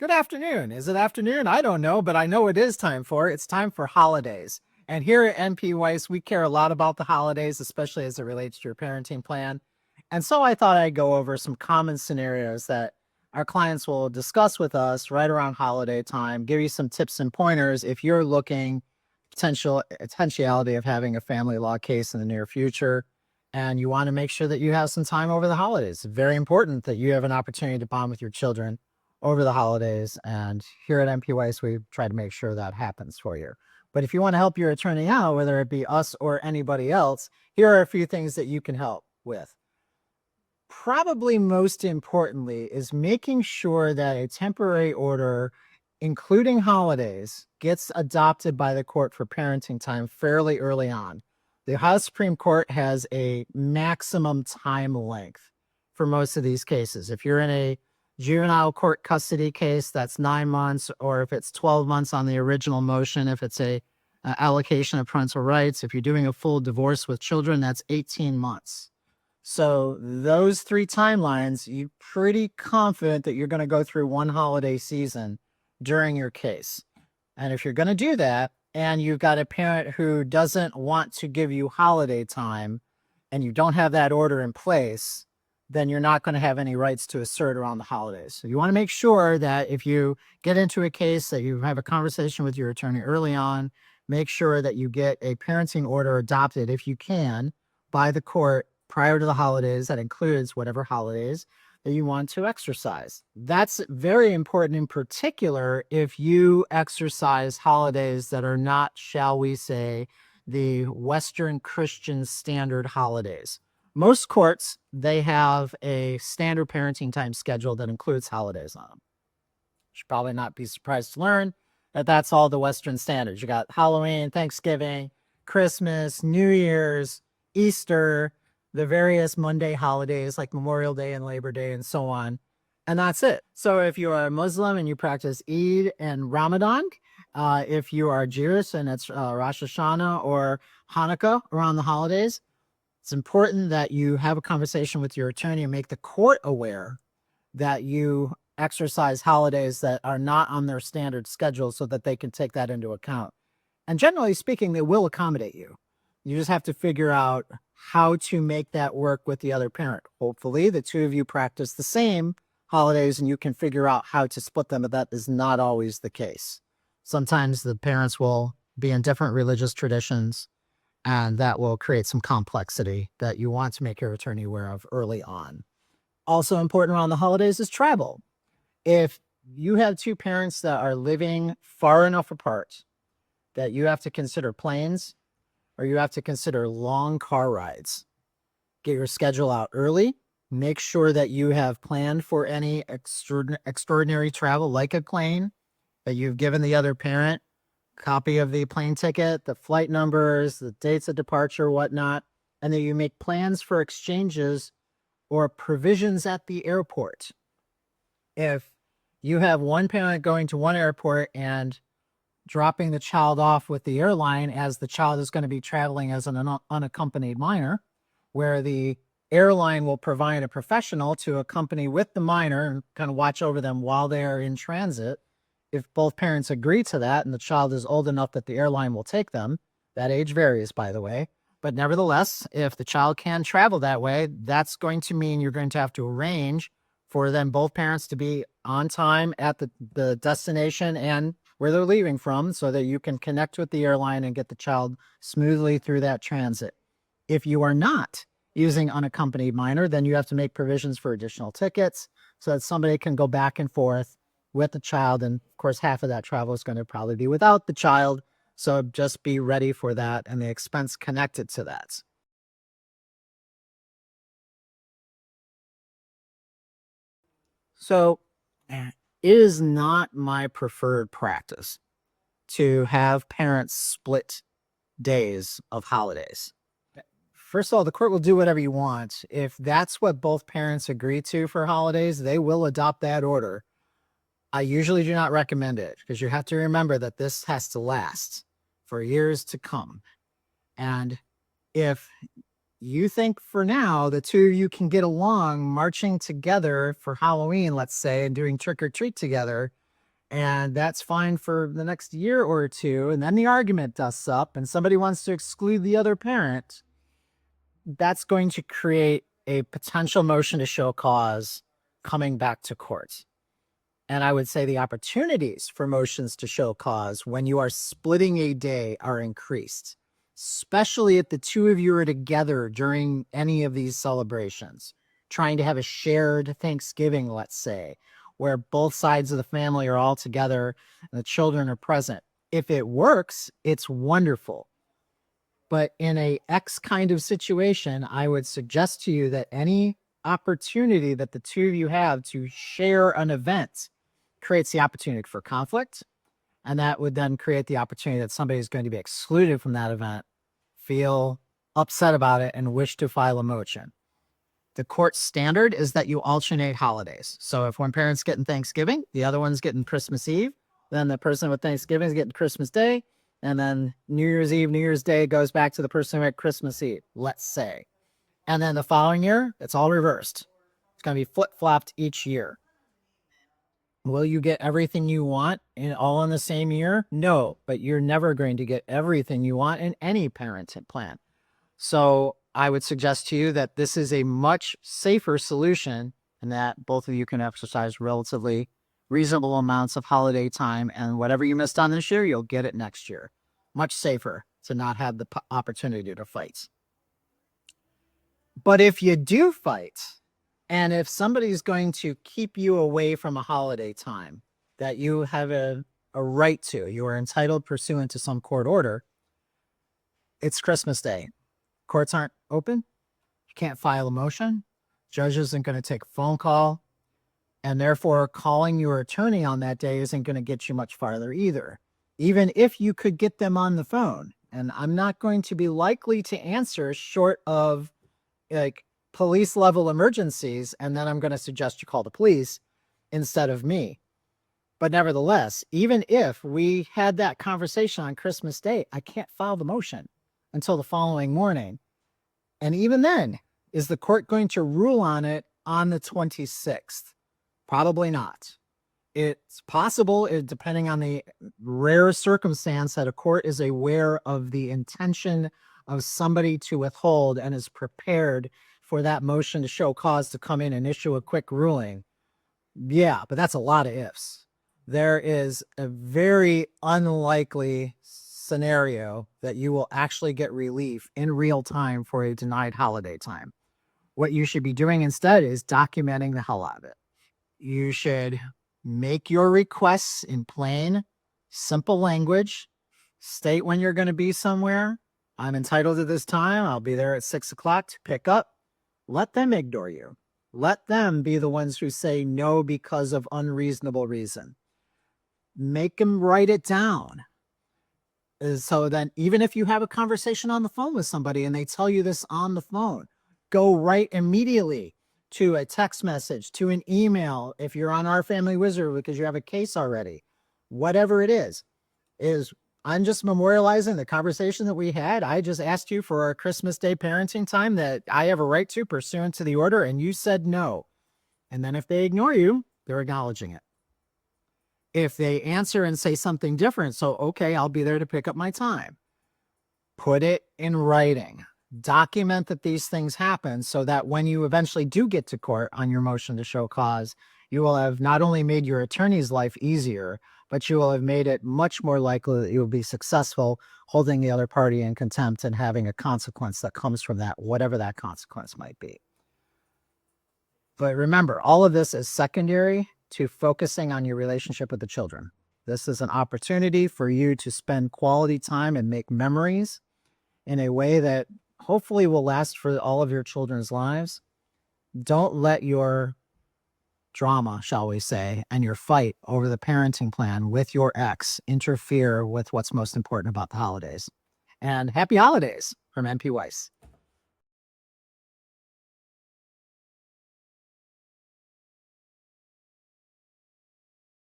Good afternoon. Is it afternoon? I don't know, but I know it is time for. It's time for holidays. And here at NP Weiss, we care a lot about the holidays, especially as it relates to your parenting plan. And so I thought I'd go over some common scenarios that our clients will discuss with us right around holiday time, give you some tips and pointers if you're looking potentiality of having a family law case in the near future. And you want to make sure that you have some time over the holidays. It's very important that you have an opportunity to bond with your children over the holidays. And here at MPWICE, we try to make sure that happens for you. But if you want to help your attorney out, whether it be us or anybody else, here are a few things that you can help with. Probably most importantly is making sure that a temporary order, including holidays, gets adopted by the court for parenting time fairly early on. The Ohio Supreme Court has a maximum time length for most of these cases. If you're in a juvenile court custody case, that's 9 months, or if it's 12 months on the original motion, if it's a allocation of parental rights, if you're doing a full divorce with children, that's 18 months. So those three timelines, you're pretty confident that you're going to go through one holiday season during your case. And if you're going to do that, and you've got a parent who doesn't want to give you holiday time, and you don't have that order in place, then you're not going to have any rights to assert around the holidays. So you want to make sure that if you get into a case that you have a conversation with your attorney early on, make sure that you get a parenting order adopted, if you can, by the court prior to the holidays. That includes whatever holidays that you want to exercise. That's very important, in particular if you exercise holidays that are not, shall we say, the Western Christian standard holidays. Most courts, they have a standard parenting time schedule that includes holidays on them. You should probably not be surprised to learn that that's all the Western standards. You got Halloween, Thanksgiving, Christmas, New Year's, Easter, the various Monday holidays like Memorial Day and Labor Day and so on. And that's it. So if you are a Muslim and you practice Eid and Ramadan, if you are Jewish and it's Rosh Hashanah or Hanukkah around the holidays, it's important that you have a conversation with your attorney and make the court aware that you exercise holidays that are not on their standard schedule so that they can take that into account. And generally speaking, they will accommodate you. You just have to figure out how to make that work with the other parent. Hopefully, the two of you practice the same holidays and you can figure out how to split them, but that is not always the case. Sometimes the parents will be in different religious traditions, and that will create some complexity that you want to make your attorney aware of early on. Also important around the holidays is travel. If you have two parents that are living far enough apart that you have to consider planes or you have to consider long car rides, get your schedule out early. Make sure that you have planned for any extraordinary travel like a plane, that you've given the other parent copy of the plane ticket, the flight numbers, the dates of departure, whatnot, and that you make plans for exchanges or provisions at the airport. If you have one parent going to one airport and dropping the child off with the airline, as the child is going to be traveling as an unaccompanied minor, where the airline will provide a professional to accompany with the minor and kind of watch over them while they are in transit. If both parents agree to that and the child is old enough that the airline will take them, that age varies, by the way, but nevertheless, if the child can travel that way, that's going to mean you're going to have to arrange for them, both parents, to be on time at the destination and where they're leaving from, so that you can connect with the airline and get the child smoothly through that transit. If you are not using unaccompanied minor, then you have to make provisions for additional tickets so that somebody can go back and forth with the child. And of course, half of that travel is going to probably be without the child. So just be ready for that and the expense connected to that. So it is not my preferred practice to have parents split days of holidays. First of all, the court will do whatever you want. If that's what both parents agree to for holidays, they will adopt that order. I usually do not recommend it because you have to remember that this has to last for years to come. And if you think for now the two of you can get along marching together for Halloween, let's say, and doing trick or treat together, And that's fine for the next year or two. And then the argument dusts up and somebody wants to exclude the other parent. That's going to create a potential motion to show cause coming back to court. And I would say the opportunities for motions to show cause when you are splitting a day are increased, especially if the two of you are together during any of these celebrations, trying to have a shared Thanksgiving, let's say, where both sides of the family are all together and the children are present. If it works, it's wonderful. But in a X kind of situation, I would suggest to you that any opportunity that the two of you have to share an event creates the opportunity for conflict. And that would then create the opportunity that somebody is going to be excluded from that event, feel upset about it, and wish to file a motion. The court standard is that you alternate holidays. So if one parent's getting Thanksgiving, the other one's getting Christmas Eve, then the person with Thanksgiving is getting Christmas Day, and then New Year's Eve, New Year's Day goes back to the person who had Christmas Eve, let's say. And then the following year, it's all reversed. It's going to be flip-flopped each year. Will you get everything you want all in the same year? No, but you're never going to get everything you want in any parenting plan. So I would suggest to you that this is a much safer solution and that both of you can exercise relatively reasonable amounts of holiday time, and whatever you missed on this year, you'll get it next year. Much safer to not have the opportunity to fight. But if you do fight, and if somebody's going to keep you away from a holiday time that you have a right to, you are entitled pursuant to some court order, it's Christmas Day. Courts aren't open. You can't file a motion. Judge isn't going to take a phone call. And therefore, calling your attorney on that day isn't going to get you much farther either. Even if you could get them on the phone. And I'm not going to be likely to answer short of like police level emergencies. And then I'm going to suggest you call the police instead of me. But nevertheless, even if we had that conversation on Christmas Day, I can't file the motion until the following morning. And even then, is the court going to rule on it on the 26th? Probably not. It's possible, depending on the rare circumstance, that a court is aware of the intention of somebody to withhold and is prepared for that motion to show cause to come in and issue a quick ruling. Yeah, but that's a lot of ifs. There is a very unlikely scenario that you will actually get relief in real time for a denied holiday time. What you should be doing instead is documenting the hell out of it. You should make your requests in plain, simple language. State when you're going to be somewhere. I'm entitled to this time. I'll be there at 6 o'clock to pick up. Let them ignore you. Let them be the ones who say no because of unreasonable reason. Make them write it down. So then even if you have a conversation on the phone with somebody and they tell you this on the phone, go right immediately to a text message, to an email, if you're on Our Family Wizard because you have a case already. Whatever it is I'm just memorializing the conversation that we had. I just asked you for our Christmas Day parenting time that I have a right to pursuant to the order, and you said no. And then if they ignore you, they're acknowledging it. If they answer and say something different, so, okay, I'll be there to pick up my time. Put it in writing. Document that these things happen so that when you eventually do get to court on your motion to show cause, you will have not only made your attorney's life easier, but you will have made it much more likely that you will be successful holding the other party in contempt and having a consequence that comes from that, whatever that consequence might be. But remember, all of this is secondary to focusing on your relationship with the children. This is an opportunity for you to spend quality time and make memories in a way that hopefully will last for all of your children's lives. Don't let your drama, shall we say, and your fight over the parenting plan with your ex interfere with what's most important about the holidays. And happy holidays from NP Weiss.